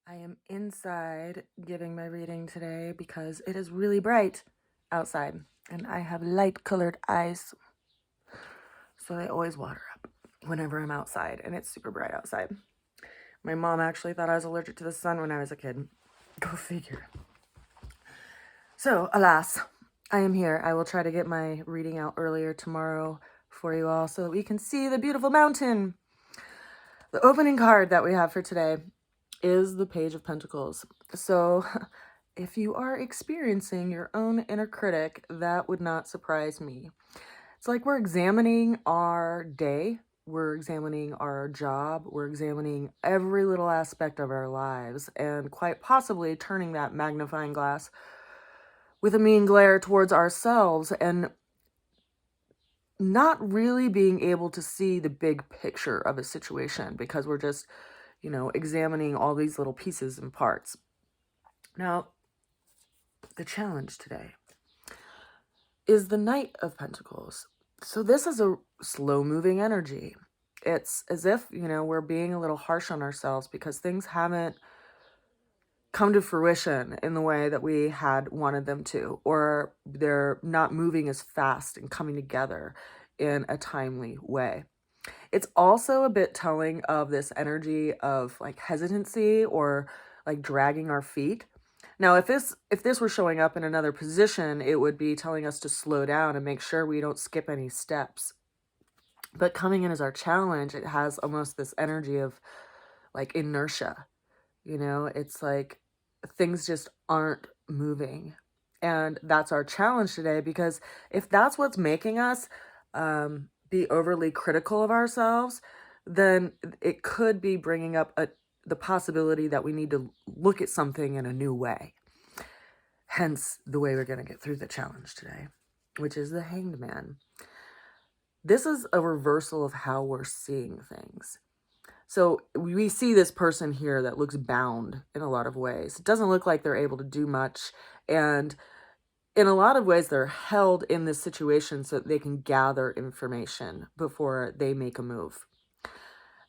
I am inside giving my reading today because it is really bright outside and I have light-colored eyes, so they always water up whenever I'm outside, and it's super bright outside. My mom actually thought I was allergic to the sun when I was a kid. Go figure. So, alas, I am here. I will try to get my reading out earlier tomorrow for you all so that we can see the beautiful mountain. The opening card that we have for today is the Page of Pentacles. So if you are experiencing your own inner critic, that would not surprise me. It's like we're examining our day, we're examining our job, we're examining every little aspect of our lives, and quite possibly turning that magnifying glass with a mean glare towards ourselves and not really being able to see the big picture of a situation because we're just, examining all these little pieces and parts. Now, the challenge today is the Knight of Pentacles. So this is a slow-moving energy. It's as if, we're being a little harsh on ourselves because things haven't come to fruition in the way that we had wanted them to, or they're not moving as fast and coming together in a timely way. It's also a bit telling of this energy of like hesitancy or like dragging our feet. Now, if this were showing up in another position, it would be telling us to slow down and make sure we don't skip any steps. But coming in as our challenge, it has almost this energy of like inertia. It's like things just aren't moving. And that's our challenge today, because if that's what's making us be overly critical of ourselves, then it could be bringing up the possibility that we need to look at something in a new way. Hence, the way we're going to get through the challenge today, which is the Hanged Man. This is a reversal of how we're seeing things. So we see this person here that looks bound in a lot of ways. It doesn't look like they're able to do much. And in a lot of ways, they're held in this situation so that they can gather information before they make a move.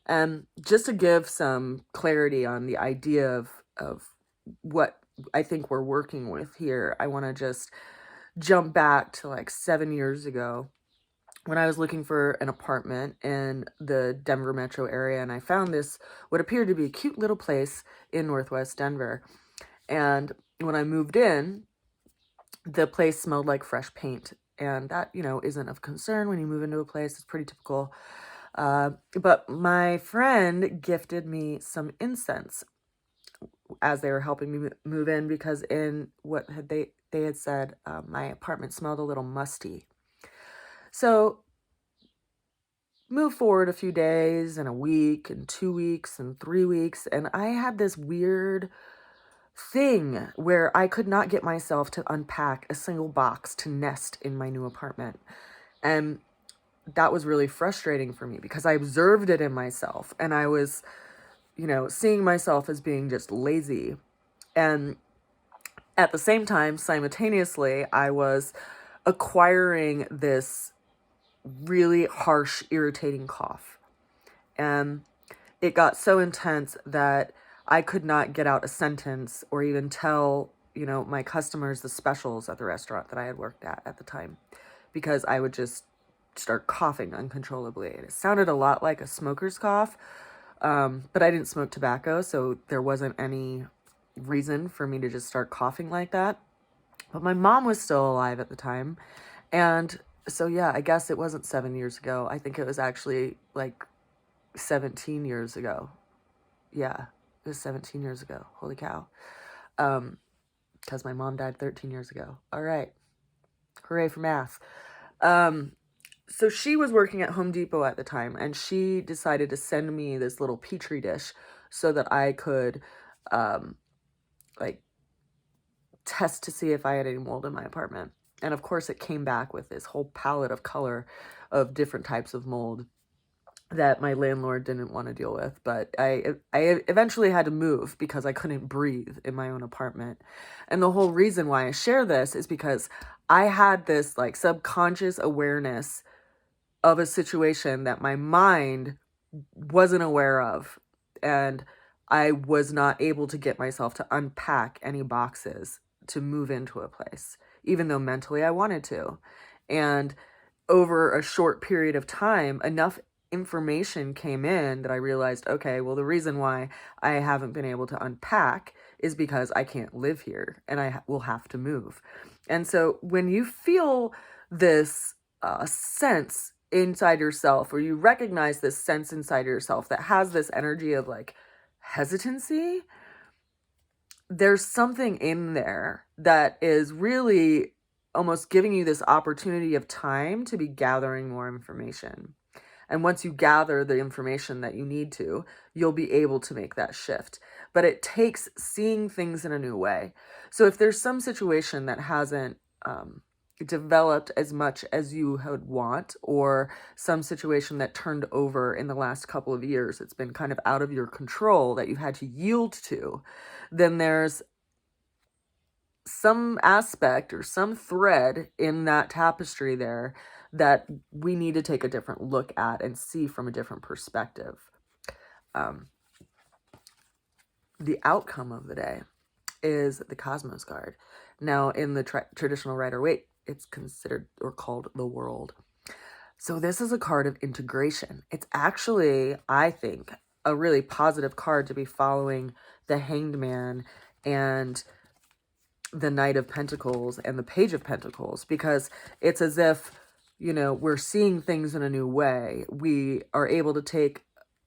And just to give some clarity on the idea of what I think we're working with here, I want to just jump back to like 7 years ago when I was looking for an apartment in the Denver metro area, and I found this, what appeared to be a cute little place in Northwest Denver. And when I moved in, the place smelled like fresh paint, and that, isn't of concern when you move into a place. It's pretty typical. But my friend gifted me some incense as they were helping me move in, because in what they had said, my apartment smelled a little musty. So move forward a few days and a week and 2 weeks and 3 weeks, and I had this weird thing where I could not get myself to unpack a single box to nest in my new apartment. And that was really frustrating for me because I observed it in myself, and I was, seeing myself as being just lazy. And at the same time, simultaneously, I was acquiring this really harsh, irritating cough. And it got so intense that I could not get out a sentence or even tell, my customers the specials at the restaurant that I had worked at the time, because I would just start coughing uncontrollably. And it sounded a lot like a smoker's cough, but I didn't smoke tobacco, so there wasn't any reason for me to just start coughing like that. But my mom was still alive at the time, and so yeah, I guess it wasn't 7 years ago. I think it was actually like 17 years ago. Yeah, it was 17 years ago. Holy cow. Because my mom died 13 years ago. All right. Hooray for math. So she was working at Home Depot at the time, and she decided to send me this little petri dish so that I could, like, test to see if I had any mold in my apartment. And of course, it came back with this whole palette of color of different types of mold that my landlord didn't want to deal with. But I eventually had to move because I couldn't breathe in my own apartment. And the whole reason why I share this is because I had this like subconscious awareness of a situation that my mind wasn't aware of. And I was not able to get myself to unpack any boxes to move into a place, even though mentally I wanted to. And over a short period of time, enough information came in that I realized, okay, well, the reason why I haven't been able to unpack is because I can't live here and I will have to move. And so when you feel this sense inside yourself, or you recognize this sense inside yourself that has this energy of like hesitancy, there's something in there that is really almost giving you this opportunity of time to be gathering more information. And once you gather the information that you need to, you'll be able to make that shift. But it takes seeing things in a new way. So if there's some situation that hasn't developed as much as you would want, or some situation that turned over in the last couple of years, it's been kind of out of your control that you've had to yield to, then there's some aspect or some thread in that tapestry there that we need to take a different look at and see from a different perspective. The outcome of the day is the Cosmos card. Now, in the traditional Rider-Waite, it's considered or called the World. So this is a card of integration. It's actually, I think, a really positive card to be following the Hanged Man and the Knight of Pentacles and the Page of Pentacles, because it's as if, you know, we're seeing things in a new way. We are able to take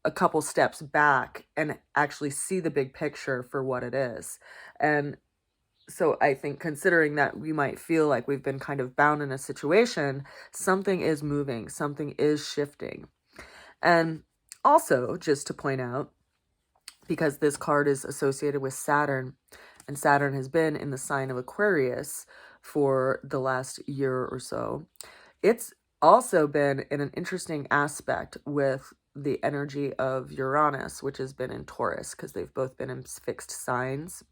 a couple steps back and actually see the big picture for what it is. And so I think, considering that we might feel like we've been kind of bound in a situation, something is moving, something is shifting. And also, just to point out, because this card is associated with Saturn, and Saturn has been in the sign of Aquarius for the last year or so, it's also been in an interesting aspect with the energy of Uranus, which has been in Taurus, because they've both been in fixed signs.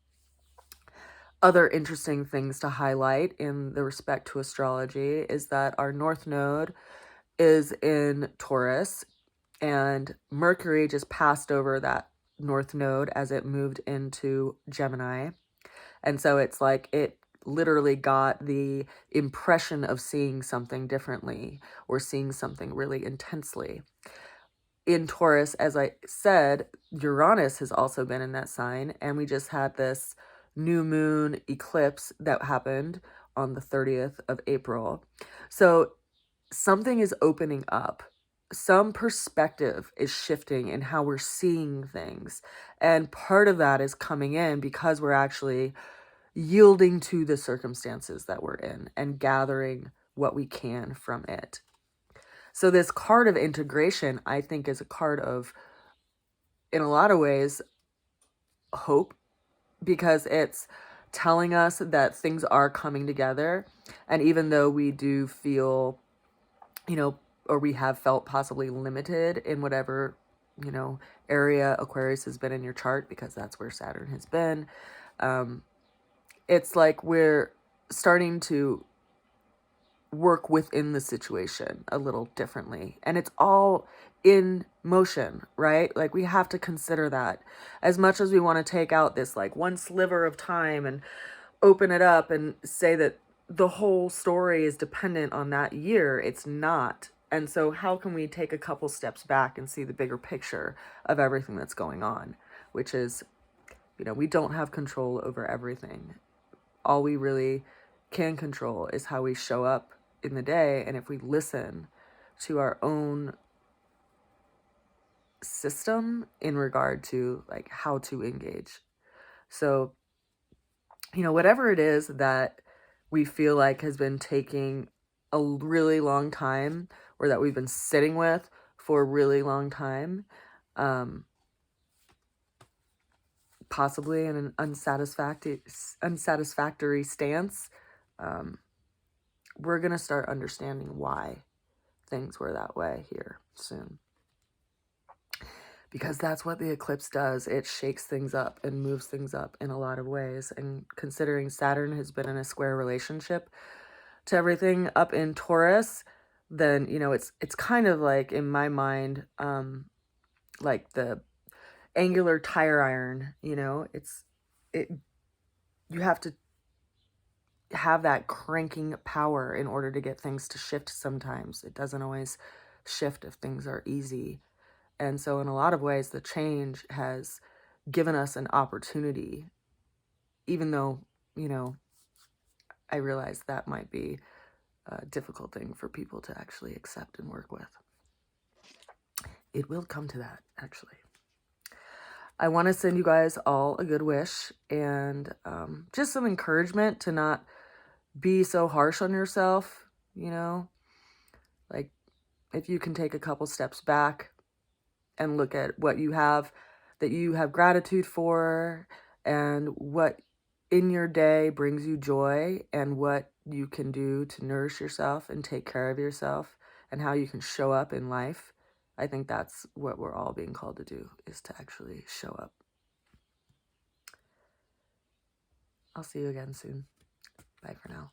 Other interesting things to highlight in the respect to astrology is that our North Node is in Taurus, and Mercury just passed over that North Node as it moved into Gemini. And so it's like it literally got the impression of seeing something differently or seeing something really intensely. In Taurus, as I said, Uranus has also been in that sign, and we just had this new moon eclipse that happened on the 30th of April. So something is opening up. Some perspective is shifting in how we're seeing things. And part of that is coming in because we're actually yielding to the circumstances that we're in and gathering what we can from it. So this card of integration, I think, is a card of, in a lot of ways, hope, because it's telling us that things are coming together. And even though we do feel, you know, or we have felt possibly limited in whatever, you know, area Aquarius has been in your chart, because that's where Saturn has been, it's like we're starting to work within the situation a little differently, and it's all in motion, right? Like, we have to consider that. As much as we want to take out this like one sliver of time and open it up and say that the whole story is dependent on that year, it's not. And so how can we take a couple steps back and see the bigger picture of everything that's going on, which is, you know, we don't have control over everything. All we really can control is how we show up in the day, and if we listen to our own system in regard to like how to engage. So, you know, whatever it is that we feel like has been taking a really long time, or that we've been sitting with for a really long time, possibly in an unsatisfactory stance, we're going to start understanding why things were that way here soon. Because that's what the eclipse does. It shakes things up and moves things up in a lot of ways. And considering Saturn has been in a square relationship to everything up in Taurus, then, you know, it's kind of like, in my mind, like the angular tire iron, you have to have that cranking power in order to get things to shift sometimes. It doesn't always shift if things are easy. And so in a lot of ways, the change has given us an opportunity, even though, I realize that might be a difficult thing for people to actually accept and work with. It will come to that, actually. I want to send you guys all a good wish and just some encouragement to not be so harsh on yourself, like if you can take a couple steps back and look at what you have that you have gratitude for and what in your day brings you joy and what you can do to nourish yourself and take care of yourself and how you can show up in life. I think that's what we're all being called to do, is to actually show up. I'll see you again soon. Bye for now.